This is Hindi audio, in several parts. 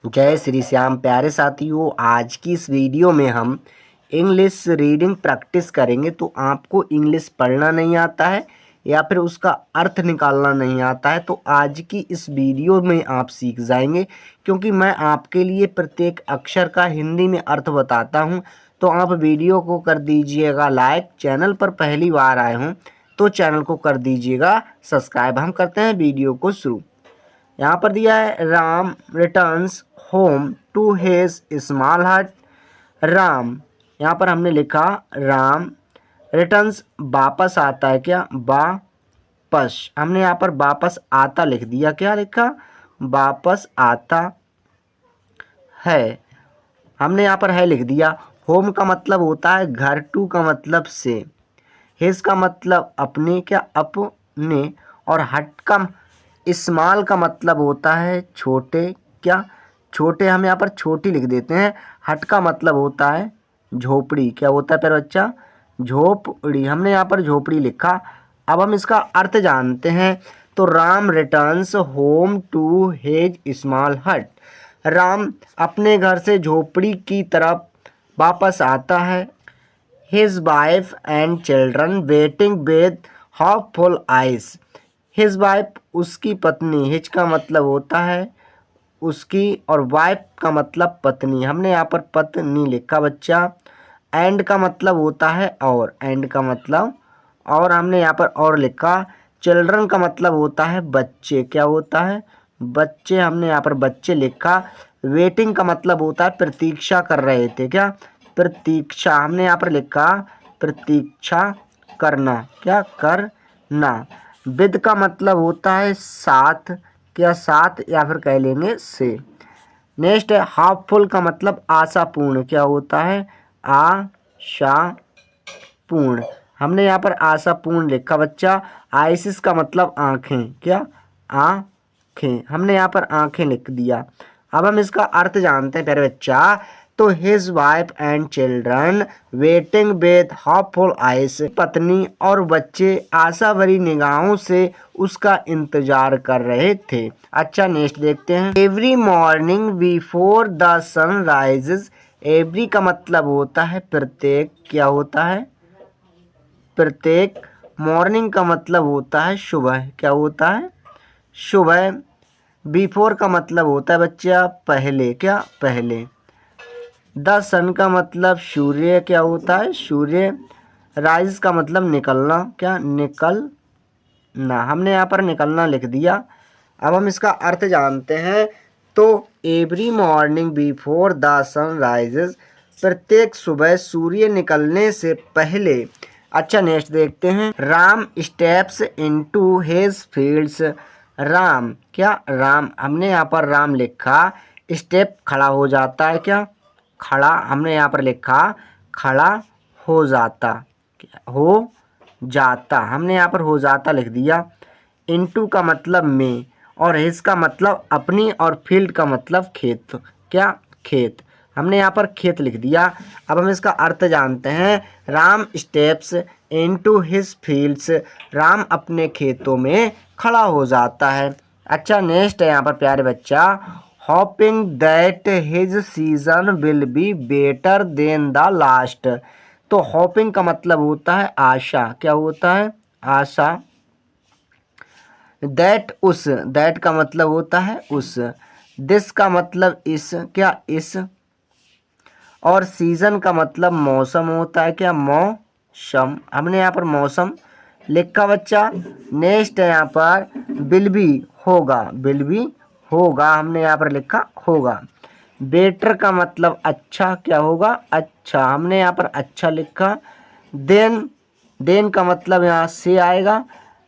जय श्री श्याम। प्यारे साथियों, आज की इस वीडियो में हम इंग्लिश रीडिंग प्रैक्टिस करेंगे। तो आपको इंग्लिश पढ़ना नहीं आता है या फिर उसका अर्थ निकालना नहीं आता है तो आज की इस वीडियो में आप सीख जाएंगे, क्योंकि मैं आपके लिए प्रत्येक अक्षर का हिंदी में अर्थ बताता हूं। तो आप वीडियो को कर दीजिएगा लाइक। चैनल पर पहली बार आए हों तो चैनल को कर दीजिएगा सब्सक्राइब। हम करते हैं वीडियो को शुरू। यहाँ पर दिया है Ram returns home to his small hut. Ram, यहाँ पर हमने लिखा राम रिटर्न्स वापस आता है। क्या वापस, हमने यहाँ पर वापस आता लिख दिया। क्या लिखा? वापस आता है। हमने यहाँ पर है लिख दिया। होम का मतलब होता है घर, टू का मतलब से, हिज का मतलब अपने, क्या अपने, और हट का स्मॉल का मतलब होता है छोटे। क्या छोटे, हम यहाँ पर छोटी लिख देते हैं। हट का मतलब होता है झोपड़ी। क्या होता है प्यारे बच्चा? झोपड़ी। हमने यहाँ पर झोपड़ी लिखा। अब हम इसका अर्थ जानते हैं। तो Ram returns home to his small hut. Ram अपने घर से झोपड़ी की तरफ वापस आता है। His wife and children waiting with half-full eyes. His wife उसकी पत्नी। His का मतलब होता है उसकी और wife का मतलब पत्नी। हमने यहाँ पर पत्नी लिखा बच्चा। and का मतलब होता है और, and का मतलब और, हमने यहाँ पर और लिखा। children का मतलब होता है बच्चे। क्या होता है? बच्चे। हमने यहाँ पर बच्चे लिखा। वेटिंग का मतलब होता है प्रतीक्षा कर रहे थे। क्या? प्रतीक्षा। हमने यहाँ पर लिखा प्रतीक्षा करना। क्या? करना। विद का मतलब होता है साथ। क्या? साथ, या फिर कह लेंगे से। नेक्स्ट है हाफ फुल का मतलब आशापूर्ण। क्या होता है? आशापूर्ण। हमने यहाँ पर आशापूर्ण लिखा बच्चा। आइसिस का मतलब आँखें। क्या? आँखें। हमने यहाँ पर आँखें लिख दिया। अब हम इसका अर्थ जानते हैं प्यारे बच्चा। तो his wife and children waiting with hopeful eyes. पत्नी और बच्चे आशा भरी निगाहों से उसका इंतजार कर रहे थे। अच्छा, नेक्स्ट देखते हैं। Every morning before the sun rises. Every का मतलब होता है प्रत्येक। क्या होता है? प्रत्येक। मॉर्निंग का मतलब होता है सुबह। क्या होता है? सुबह। बिफोर का मतलब होता है बच्चा पहले। क्या? पहले। द सन का मतलब सूर्य। क्या होता है? सूर्य। राइज का मतलब निकलना। क्या? निकलना। हमने यहाँ पर निकलना लिख दिया। अब हम इसका अर्थ जानते हैं। तो every morning before the sun rises, प्रत्येक सुबह सूर्य निकलने से पहले। अच्छा, नेक्स्ट देखते हैं। Ram steps into his fields. Ram, क्या? राम, हमने यहाँ पर राम लिखा। स्टेप खड़ा हो जाता है। क्या? खड़ा। हमने यहाँ पर लिखा खड़ा हो जाता। हो जाता। हमने यहाँ पर हो जाता लिख दिया। इनटू का मतलब में, और हिज का मतलब अपनी, और फील्ड का मतलब खेत। क्या? खेत। हमने यहाँ पर खेत लिख दिया। अब हम इसका अर्थ जानते हैं। Ram steps into his fields. Ram अपने खेतों में खड़ा हो जाता है। अच्छा, नेक्स्ट है यहाँ पर प्यारे बच्चा। Hoping that his season will be better than the last. तो होपिंग का मतलब होता है आशा। क्या होता है? आशा। दैट उस, दैट का मतलब होता है उस। दिस का मतलब इस। क्या? इस। और सीजन का मतलब मौसम होता है। क्या? मौसम। हमने यहाँ पर मौसम लिखा बच्चा। नेक्स्ट है यहाँ पर विल बी, होगा। विल बी, होगा। हमने यहाँ पर लिखा होगा। बेटर का मतलब अच्छा। क्या होगा? अच्छा। हमने यहाँ पर अच्छा लिखा। देन, देन का मतलब यहाँ से आएगा।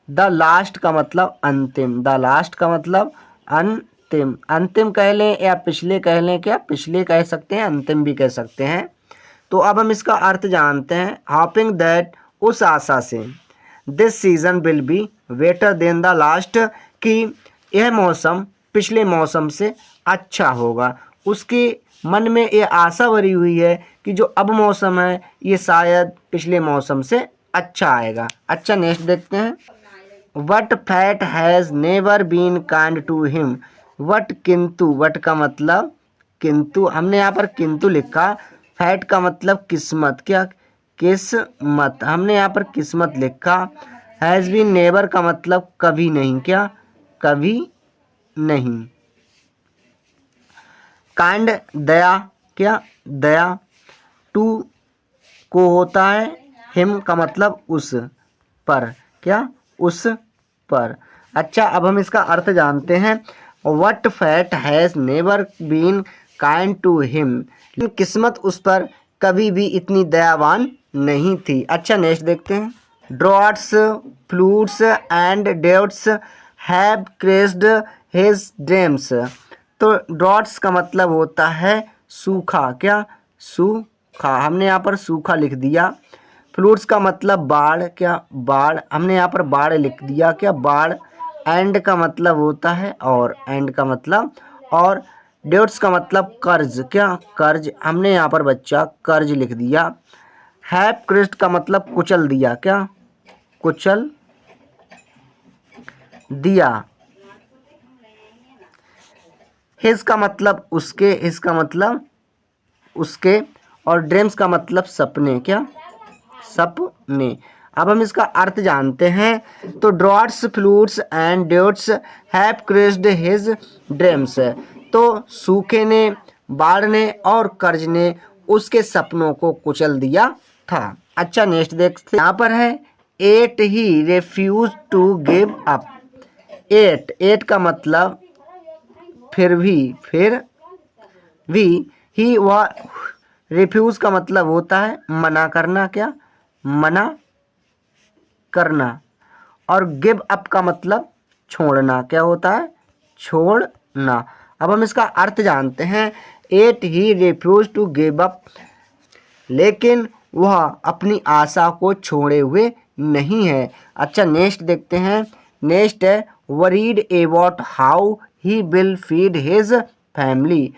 द लास्ट का मतलब अंतिम। द लास्ट का मतलब अंतिम। अंतिम कह लें या पिछले कह लें। क्या? पिछले कह सकते हैं, अंतिम भी कह सकते हैं। तो अब हम इसका अर्थ जानते हैं। होपिंग दैट, उस आशा से, this season will be better than the last, कि यह मौसम पिछले मौसम से अच्छा होगा। उसके मन में ये आशा भरी हुई है कि जो अब मौसम है ये शायद पिछले मौसम से अच्छा आएगा। अच्छा, नेक्स्ट देखते हैं। But fate has never been kind to him. But, किंतु। वट का मतलब किंतु, हमने यहाँ पर किंतु लिखा। फैट का मतलब किस्मत, क्या किस्मत, हमने यहाँ पर किस्मत लिखा। हैज़ बीन नेवर का मतलब कभी नहीं, क्या कभी नहीं। काइंड दया, क्या दया। टू को होता है हिम का मतलब उस पर, क्या उस पर। अच्छा, अब हम इसका अर्थ जानते हैं। But fate has never been kind to him, किस्मत उस पर कभी भी इतनी दयावान नहीं थी। अच्छा, नेक्स्ट देखते हैं। Droughts floods and debts have crushed his dreams. तो ड्रॉट्स का मतलब होता है सूखा, क्या सूखा, हमने यहाँ पर सूखा लिख दिया। फ्लूट्स का मतलब बाढ़, क्या बाढ़, हमने यहाँ पर बाढ़ लिख दिया, क्या बाढ़। एंड का मतलब होता है और, एंड का मतलब और। डेट्स का मतलब कर्ज, क्या कर्ज, हमने यहाँ पर बच्चा कर्ज लिख दिया। हैव क्रेस्ड का मतलब कुचल दिया, क्या कुचल दिया। हिज का मतलब उसके, हिज का मतलब उसके, और ड्रीम्स का मतलब सपने, क्या सपने। अब हम इसका अर्थ जानते हैं। तो droughts floods and debts have crushed his dreams. तो सूखे ने, बाढ़ ने और कर्ज ने उसके सपनों को कुचल दिया था। अच्छा, नेक्स्ट देखते यहाँ पर है। Yet he refuse to give up. Yet का मतलब फिर भी ही, वह रिफ्यूज का मतलब होता है मना करना, क्या मना करना। और गिव अप का मतलब छोड़ना, क्या होता है छोड़ना। अब हम इसका अर्थ जानते हैं। Yet he refuse to give up, लेकिन वह अपनी आशा को छोड़े हुए नहीं है। अच्छा, नेक्स्ट देखते हैं। नेक्स्ट है worried about how he will feed his family.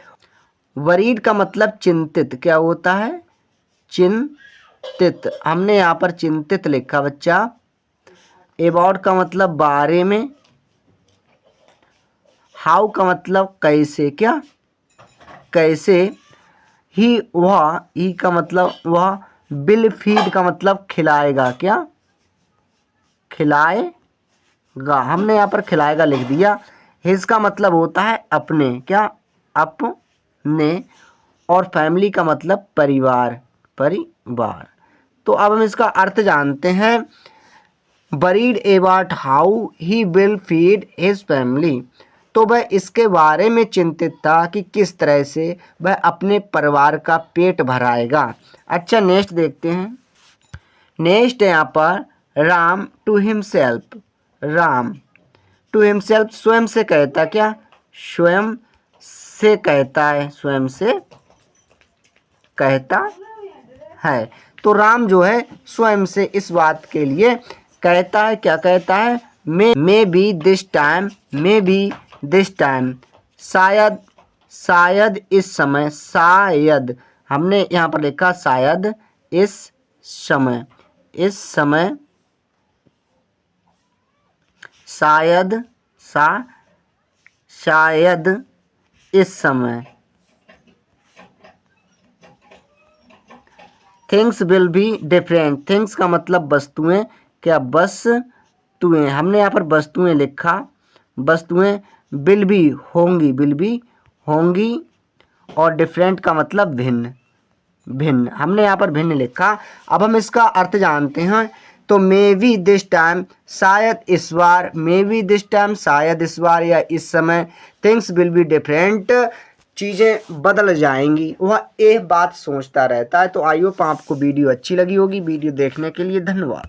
Worried का मतलब चिंतित, क्या होता है चिंतित, हमने यहाँ पर चिंतित लिखा बच्चा। अबाउट का मतलब बारे में। हाउ का मतलब कैसे, क्या कैसे। ही वह, ही का मतलब वह। विल फीड का मतलब खिलाएगा, क्या खिलाएगा, हमने यहाँ पर खिलाएगा लिख दिया। हिज का मतलब होता है अपने, क्या अपने। और फैमिली का मतलब परिवार, परिवार। तो अब हम इसका अर्थ जानते हैं। Worried about how he will feed his family, तो वह इसके बारे में चिंतित था कि किस तरह से वह अपने परिवार का पेट भराएगा। अच्छा, नेक्स्ट देखते हैं। नेक्स्ट है यहाँ पर Ram to himself. Ram to himself स्वयं से कहता, क्या स्वयं से कहता है, स्वयं से कहता है। तो राम जो है स्वयं से इस बात के लिए कहता है, क्या कहता है may be this time, may be this time, शायद, शायद इस समय, शायद, हमने यहाँ पर लिखा शायद इस समय, इस समय, शायद शायद इस समय। Things will be different, things का मतलब वस्तुएं, क्या वस्तुएं, हमने यहाँ पर वस्तुएं लिखा। वस्तुएं विल बी होंगी, विल बी होंगी। और डिफरेंट का मतलब भिन्न, भिन्न, हमने यहाँ पर भिन्न लिखा। अब हम इसका अर्थ जानते हैं। तो मे बी दिस टाइम, शायद इस बार, मे बी दिस टाइम शायद इस बार या इस समय। थिंग्स विल बी डिफरेंट, चीज़ें बदल जाएंगी, वह एक बात सोचता रहता है। तो आई होप आपको वीडियो अच्छी लगी होगी। वीडियो देखने के लिए धन्यवाद।